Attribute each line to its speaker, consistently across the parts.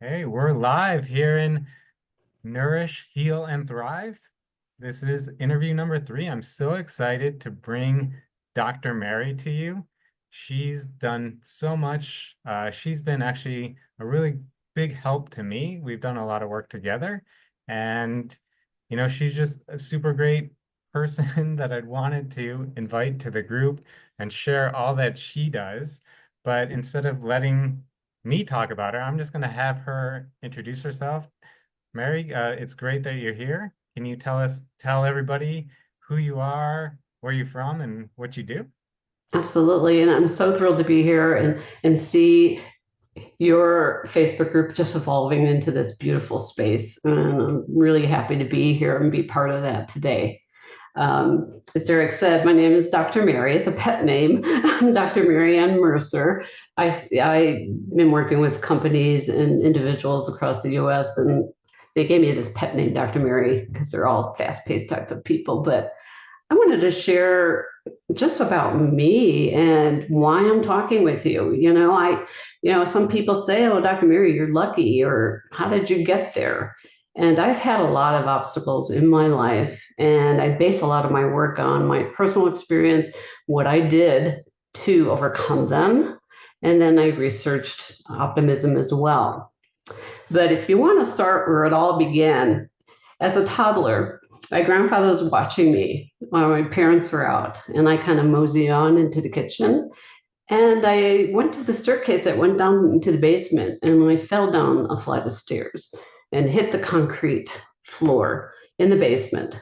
Speaker 1: Hey, we're live here in Nourish, Heal, and Thrive. This is interview number three. I'm so excited to bring Dr. Mary to you. She's done so much. She's been actually a really big help to me. We've done a lot of work together, and she's just a super great person that I'd wanted to invite to the group and share all that she does. But instead of letting me talk about her, I'm just going to have her introduce herself. Mary, it's great that you're here. Can you tell everybody who you are, where you're from, and what you do?
Speaker 2: Absolutely. And I'm so thrilled to be here and see your Facebook group just evolving into this beautiful space. And I'm really happy to be here and be part of that today. As Derek said, my name is Dr. Mary. It's a pet name. I'm Dr. Mary Ann Mercer. I've been working with companies and individuals across the US, and they gave me this pet name, Dr. Mary, because they're all fast paced type of people. But I wanted to share just about me and why I'm talking with you. Some people say, "Oh, Dr. Mary, you're lucky," or "How did you get there?" And I've had a lot of obstacles in my life, and I base a lot of my work on my personal experience, what I did to overcome them, and then I researched optimism as well. But if you want to start where it all began, as a toddler, my grandfather was watching me while my parents were out, and I kind of moseyed on into the kitchen. And I went to the staircase that went down into the basement, and I fell down a flight of stairs and hit the concrete floor in the basement.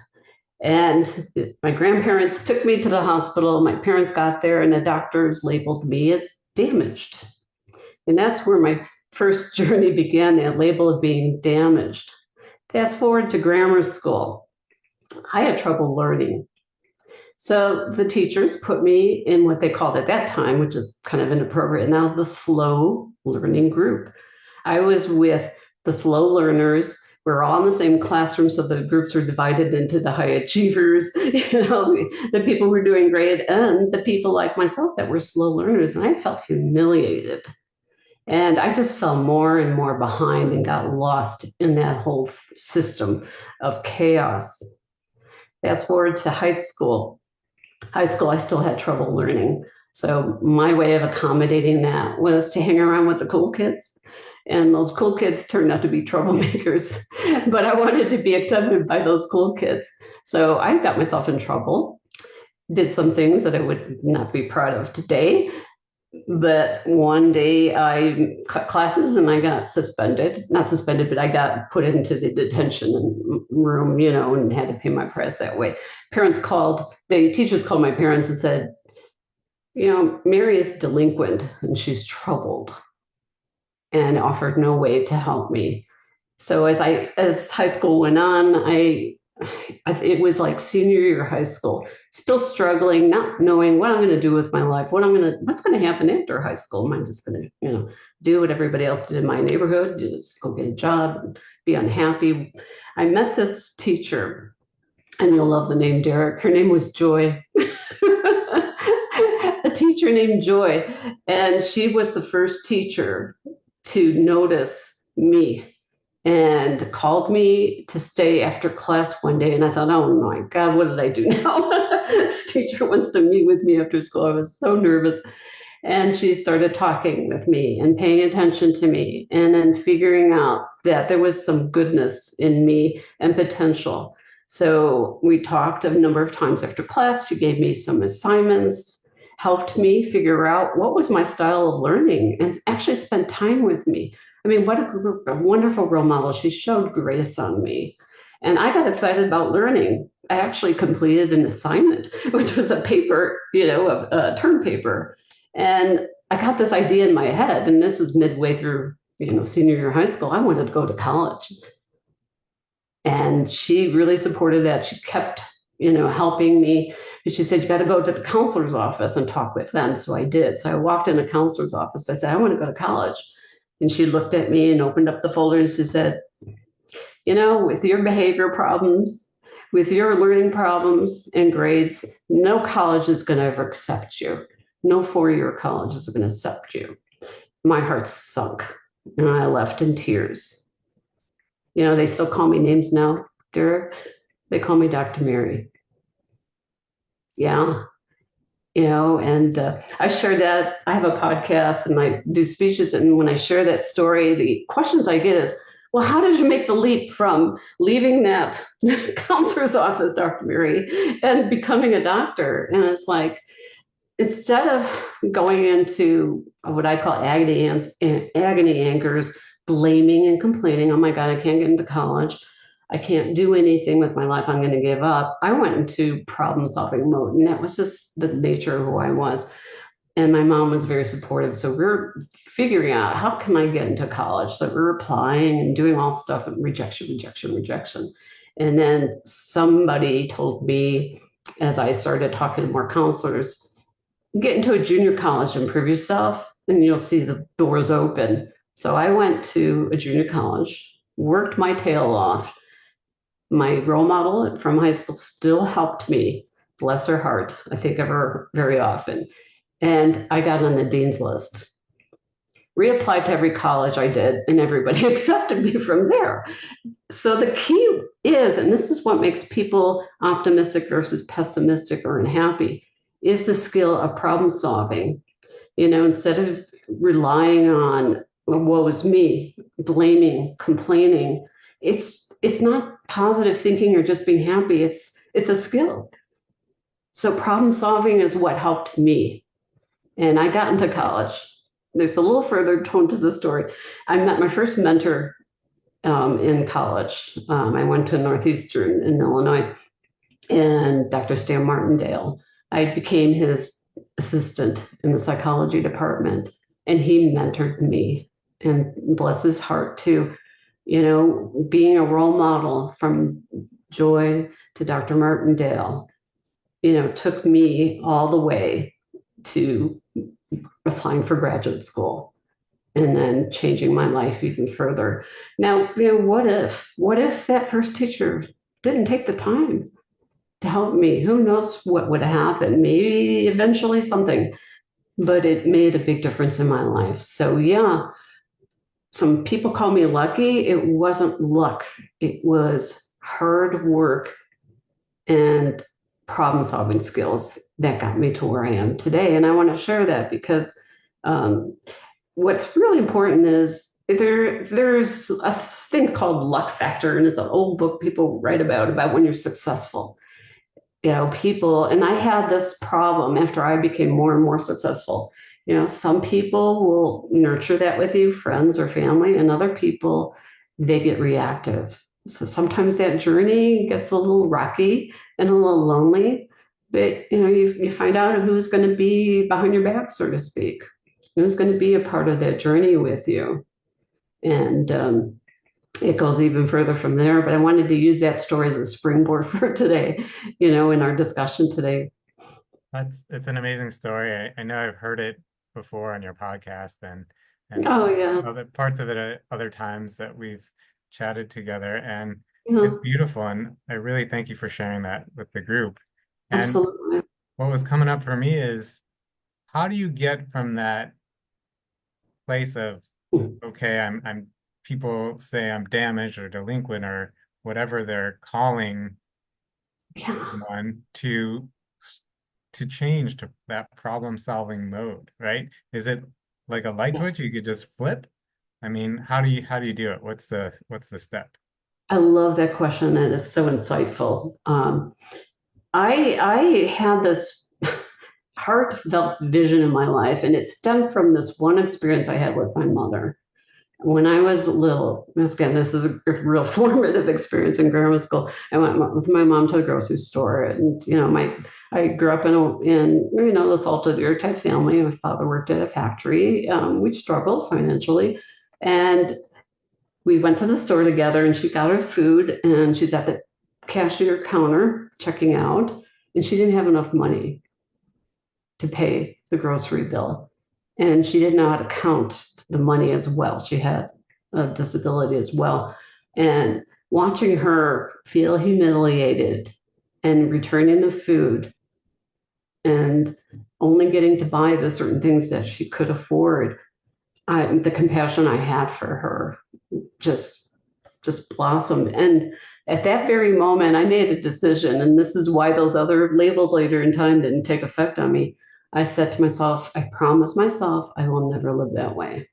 Speaker 2: And my grandparents took me to the hospital. My parents got there, and the doctors labeled me as damaged. And that's where my first journey began, that label of being damaged. Fast forward to grammar school. I had trouble learning. So the teachers put me in what they called at that time, which is kind of inappropriate now, the slow learning group. I was with the slow learners. We're all in the same classroom, so the groups were divided into the high achievers, the people who were doing great, and the people like myself that were slow learners. And I felt humiliated. And I just fell more and more behind and got lost in that whole system of chaos. Fast forward to high school. High school, I still had trouble learning. So my way of accommodating that was to hang around with the cool kids. And those cool kids turned out to be troublemakers. But I wanted to be accepted by those cool kids. So I got myself in trouble, did some things that I would not be proud of today. But one day I cut classes and I got suspended, not suspended, but I got put into the detention room, and had to pay my price that way. The teachers called my parents and said, Mary is delinquent and she's troubled, and offered no way to help me. So as high school went on, it was like senior year of high school, still struggling, not knowing what I'm going to do with my life, what's going to happen after high school. Am I just going to, do what everybody else did in my neighborhood, just go get a job, and be unhappy? I met this teacher, and you'll love the name Derek. Her name was Joy. A teacher named Joy, and she was the first teacher to notice me and called me to stay after class one day. And I thought, oh my God, what did I do now? This teacher wants to meet with me after school. I was so nervous. And she started talking with me and paying attention to me, and then figuring out that there was some goodness in me and potential. So we talked a number of times after class. She gave me some assignments, helped me figure out what was my style of learning, and actually spent time with me. I mean, what a wonderful role model. She showed grace on me. And I got excited about learning. I actually completed an assignment, which was a paper, a term paper. And I got this idea in my head, and this is midway through, senior year of high school. I wanted to go to college. And she really supported that. She kept, helping me. And she said, you got to go to the counselor's office and talk with them. So I did. So I walked in the counselor's office. I said, I want to go to college. And she looked at me and opened up the folder and she said, with your behavior problems, with your learning problems and grades, no college is going to ever accept you. No four-year college is going to accept you. My heart sunk. And I left in tears. They still call me names now, Derek. They call me Dr. Mary. Yeah. And I share that. I have a podcast and I do speeches. And when I share that story, the questions I get is, well, how did you make the leap from leaving that counselor's office, Dr. Mary, and becoming a doctor? And it's like, instead of going into what I call agony anchors, blaming and complaining, oh my God, I can't get into college. I can't do anything with my life. I'm going to give up. I went into problem solving mode. And that was just the nature of who I was. And my mom was very supportive. So we are figuring out, how can I get into college? So we are applying and doing all stuff, and rejection, rejection, rejection. And then somebody told me, as I started talking to more counselors, get into a junior college and prove yourself, and you'll see the doors open. So I went to a junior college, worked my tail off. My role model from high school still helped me, bless her heart. I think of her very often. And I got on the dean's list. Reapplied to every college I did, and everybody accepted me from there. So the key is, and this is what makes people optimistic versus pessimistic or unhappy, is the skill of problem solving. Instead of relying on, well, woe is me, blaming, complaining, it's not positive thinking or just being happy. It's a skill. So problem solving is what helped me. And I got into college. There's a little further tone to the story. I met my first mentor in college. I went to Northeastern in Illinois, and Dr. Stan Martindale. I became his assistant in the psychology department, and he mentored me. And bless his heart, too. Being a role model from Joy to Dr. Martindale, took me all the way to applying for graduate school and then changing my life even further. Now, what if that first teacher didn't take the time to help me? Who knows what would have happened? Maybe eventually something, but it made a big difference in my life. So yeah, some people call me lucky. It wasn't luck. It was hard work and problem solving skills that got me to where I am today. And I want to share that because what's really important is there's a thing called luck factor, and it's an old book people write about when you're successful. People, and I had this problem after I became more and more successful. Some people will nurture that with you, friends or family, and other people, they get reactive. So sometimes that journey gets a little rocky and a little lonely, but you find out who's going to be behind your back, so to speak, who's going to be a part of that journey with you. And it goes even further from there, but I wanted to use that story as a springboard for today, in our discussion today.
Speaker 1: It's an amazing story. I know I've heard it before on your podcast and
Speaker 2: Oh yeah,
Speaker 1: other parts of it at other times that we've chatted together, and it's
Speaker 2: yeah,
Speaker 1: beautiful. And I really thank you for sharing that with the group. And
Speaker 2: absolutely.
Speaker 1: what was coming up for me is, how do you get from that place of, okay, I'm people say I'm damaged or delinquent or whatever they're calling
Speaker 2: Yeah,
Speaker 1: one, to change to that problem solving mode, right? Is it like a light
Speaker 2: yes.
Speaker 1: switch you could just flip? I mean, how do you do it? What's the step?
Speaker 2: I love that question. That is so insightful. I had this heartfelt vision in my life, and it stemmed from this one experience I had with my mother. When I was little, again, this is a real formative experience in grammar school. I went with my mom to the grocery store, and I grew up in the salted air type family. My father worked at a factory. We struggled financially, and we went to the store together. And she got her food, and she's at the cashier counter checking out, and she didn't have enough money to pay the grocery bill. And she didn't know how to count the money as well. She had a disability as well. And watching her feel humiliated and returning the food and only getting to buy the certain things that she could afford, the compassion I had for her just blossomed. And at that very moment, I made a decision, and this is why those other labels later in time didn't take effect on me. I said to myself, I promise myself I will never live that way.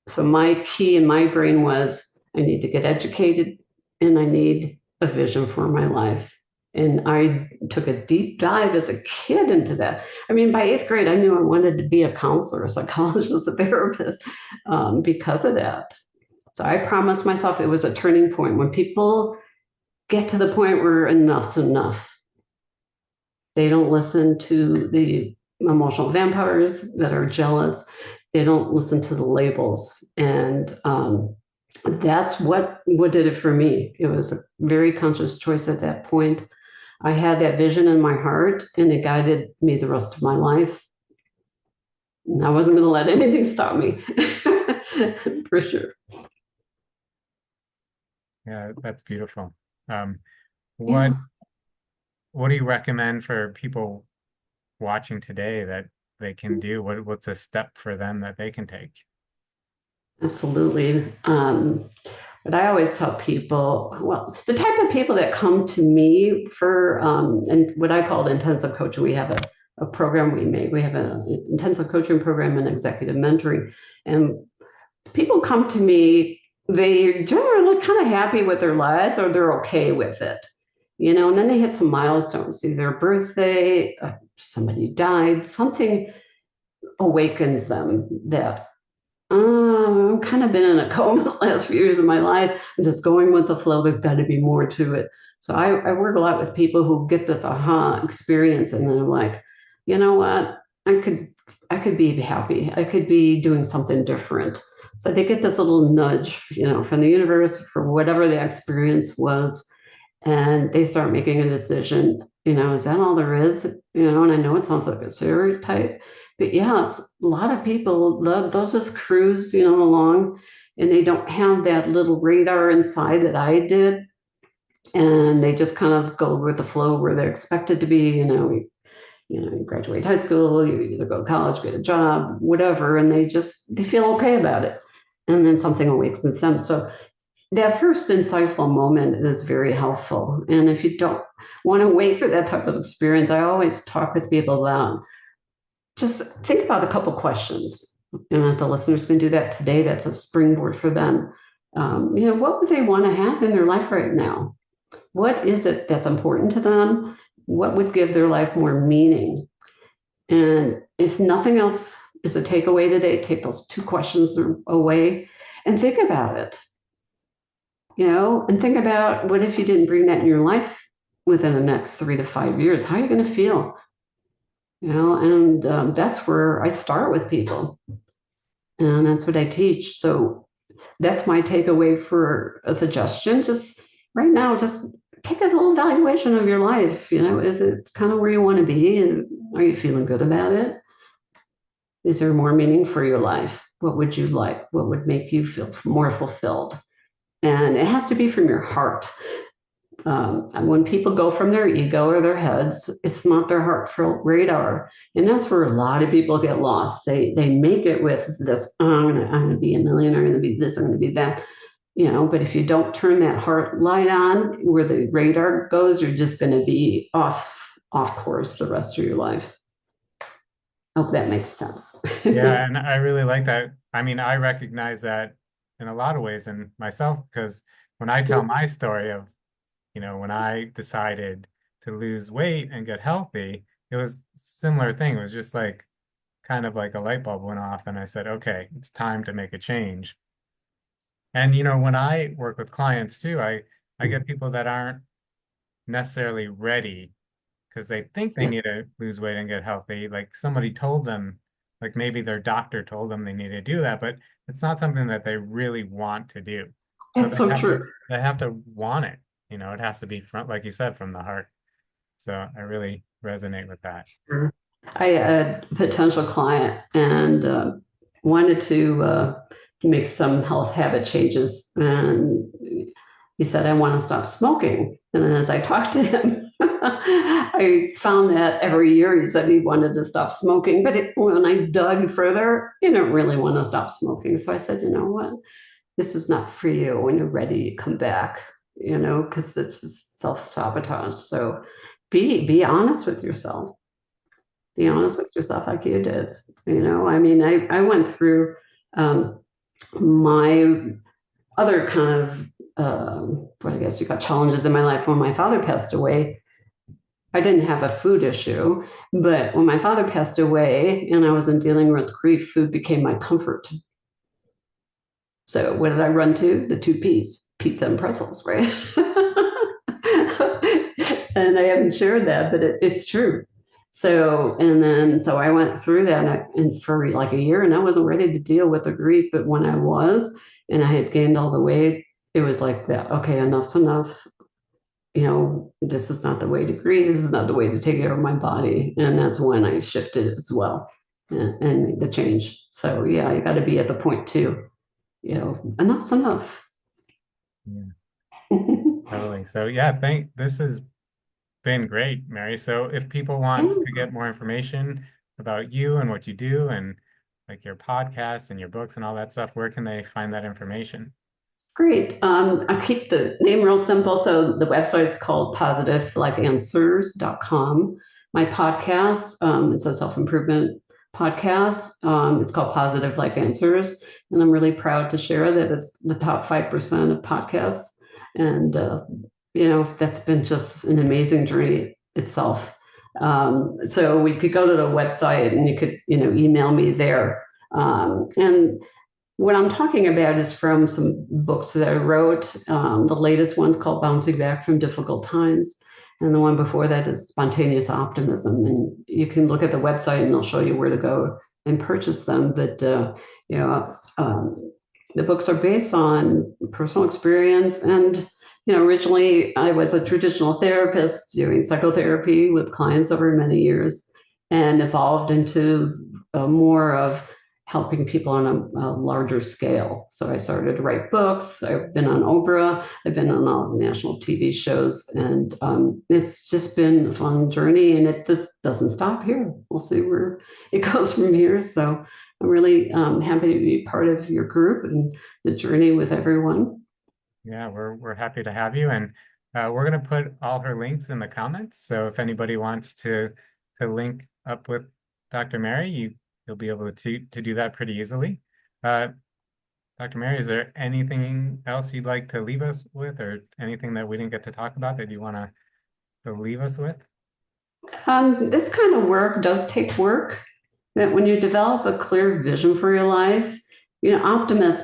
Speaker 2: So my key in my brain was I need to get educated and I need a vision for my life. And I took a deep dive as a kid into that. I mean, by eighth grade, I knew I wanted to be a counselor, a psychologist, a therapist because of that. So I promised myself it was a turning point. When people get to the point where enough's enough, they don't listen to the emotional vampires that are jealous. They don't listen to the labels. And that's what did it for me. It was a very conscious choice at that point. I had that vision in my heart, and it guided me the rest of my life. And I wasn't going to let anything stop me, for sure.
Speaker 1: Yeah, that's beautiful.
Speaker 2: Yeah.
Speaker 1: What what do you recommend for people watching today that they can do? What's a step for them that they can take?
Speaker 2: Absolutely. But I always tell people, well, the type of people that come to me for, and what I call intensive coaching, we have a program we make. We have an intensive coaching program and executive mentoring. And people come to me, they generally kind of happy with their lives or they're okay with it, and then they hit some milestones, either a birthday, somebody died, something awakens them that I've kind of been in a coma the last few years of my life. I'm just going with the flow. There's got to be more to it. So I work a lot with people who get this aha experience and they're like, you know what? I could be happy. I could be doing something different. So they get this little nudge, from the universe for whatever the experience was, and they start making a decision. Is that all there is? And I know it sounds like a stereotype, but yes, a lot of people they'll just cruise, along, and they don't have that little radar inside that I did, and they just kind of go with the flow where they're expected to be. You graduate high school, you either go to college, get a job, whatever, and they feel okay about it, and then something awakens them. So that first insightful moment is very helpful. And if you don't want to wait for that type of experience, I always talk with people about just think about a couple questions. And if the listeners can do that today, that's a springboard for them. What would they want to have in their life right now? What is it that's important to them? What would give their life more meaning? And if nothing else is a takeaway today, take those two questions away and think about it. And think about what if you didn't bring that in your life within the next 3 to 5 years? How are you going to feel? And that's where I start with people, and that's what I teach. So that's my takeaway for a suggestion. Just right now, just take a little evaluation of your life. Is it kind of where you want to be, and are you feeling good about it? Is there more meaning for your life? What would you like? What would make you feel more fulfilled? And it has to be from your heart. And when people go from their ego or their heads, it's not their heartfelt radar, and that's where a lot of people get lost. They make it with this. Oh, I'm gonna be a millionaire. I'm gonna be this. I'm gonna be that. But if you don't turn that heart light on, where the radar goes, you're just gonna be off course the rest of your life. Hope that makes sense.
Speaker 1: Yeah, and I really like that. I mean, I recognize that in a lot of ways in myself because when I tell my story of, when I decided to lose weight and get healthy, it was a similar thing. It was just like kind of like a light bulb went off and I said, okay, it's time to make a change. And when I work with clients too, I get people that aren't necessarily ready because they think they
Speaker 2: Yeah,
Speaker 1: need to lose weight and get healthy. Like somebody told them, like maybe their doctor told them they need to do that, but it's not something that they really want to do. So
Speaker 2: that's so true.
Speaker 1: they have to want it. It has to be from, like you said, from the heart. So I really resonate with that.
Speaker 2: Sure. I had a potential client and wanted to make some health habit changes. And he said, I want to stop smoking. And then as I talked to him, I found that every year he said he wanted to stop smoking, but when I dug further, he didn't really want to stop smoking. So I said, you know what? This is not for you. When you're ready, you come back, because this is self-sabotage. So be honest with yourself. Be honest with yourself like you did. I mean, I went through my other kind of what I guess you got challenges in my life. When my father passed away, I didn't have a food issue, but when my father passed away and I wasn't dealing with grief, food became my comfort. So what did I run to? The two P's, pizza and pretzels, right? And I haven't shared that, but it's true. So I went through that and for like a year, and I wasn't ready to deal with the grief. But when I was, and I had gained all the weight, it was like that. Okay, enough's enough. This is not the way to grieve. This is not the way to take care of my body. And that's when I shifted as well and made the change. So yeah, you got to be at the point too. Enough's enough.
Speaker 1: Yeah, totally. So yeah, this has been great, Mary. So if people want to get more information about you and what you do and like your podcast and your books and all that stuff, where can they find that information?
Speaker 2: Great. I keep the name real simple. So the website's called positivelifeanswers.com. My podcast, it's a self-improvement podcast. It's called Positive Life Answers. And I'm really proud to share that it's the top 5% of podcasts. And, that's been just an amazing journey itself. So we could go to the website and you could, email me there. And what I'm talking about is from some books that I wrote. The latest one's called Bouncing Back from Difficult Times. And the one before that is Spontaneous Optimism. And you can look at the website and they'll show you where to go and purchase them. But, the books are based on personal experience. And, originally I was a traditional therapist doing psychotherapy with clients over many years and evolved into more of helping people on a larger scale. So I started to write books. I've been on Oprah. I've been on all national TV shows. And it's just been a fun journey. And it just doesn't stop here. We'll see where it goes from here. So I'm really happy to be part of your group and the journey with everyone.
Speaker 1: Yeah, we're happy to have you, and we're going to put all her links in the comments. So if anybody wants to link up with Dr. Mary, you'll be able to do that pretty easily. Dr. Mary, is there anything else you'd like to leave us with, or anything that we didn't get to talk about that you want to leave us with?
Speaker 2: This kind of work does take work. That when you develop a clear vision for your life,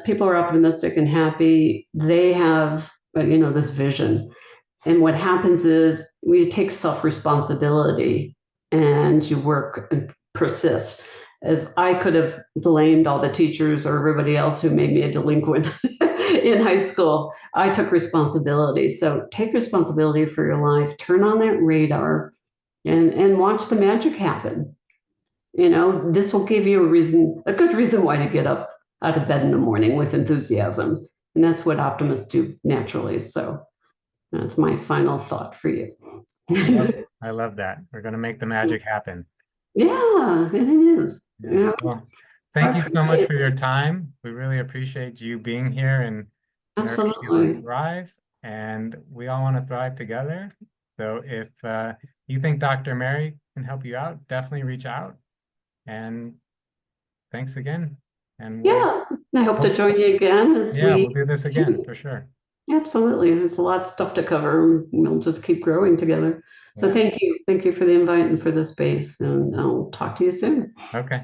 Speaker 2: people are optimistic and happy. They have, this vision. And what happens is we take self-responsibility and you work and persist. As I could have blamed all the teachers or everybody else who made me a delinquent in high school, I took responsibility. So take responsibility for your life, turn on that radar and watch the magic happen. This will give you a good reason why to get up out of bed in the morning with enthusiasm. And that's what optimists do naturally. So that's my final thought for you.
Speaker 1: I love that. We're going to make the magic happen.
Speaker 2: Yeah, it is.
Speaker 1: Yeah. Well, thank you so much for your time. We really appreciate you being here and
Speaker 2: Absolutely.
Speaker 1: Thrive, and we all want to thrive together. So if you think Dr. Mary can help you out, definitely reach out. And thanks again. And
Speaker 2: yeah, I hope to join you again
Speaker 1: we'll do this again for sure.
Speaker 2: Absolutely. There's a lot of stuff to cover. We'll just keep growing together. So thank you. Thank you for the invite and for the space. And I'll talk to you soon.
Speaker 1: Okay.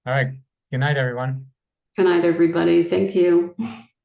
Speaker 1: All right. Good night, everyone.
Speaker 2: Good night, everybody. Thank you.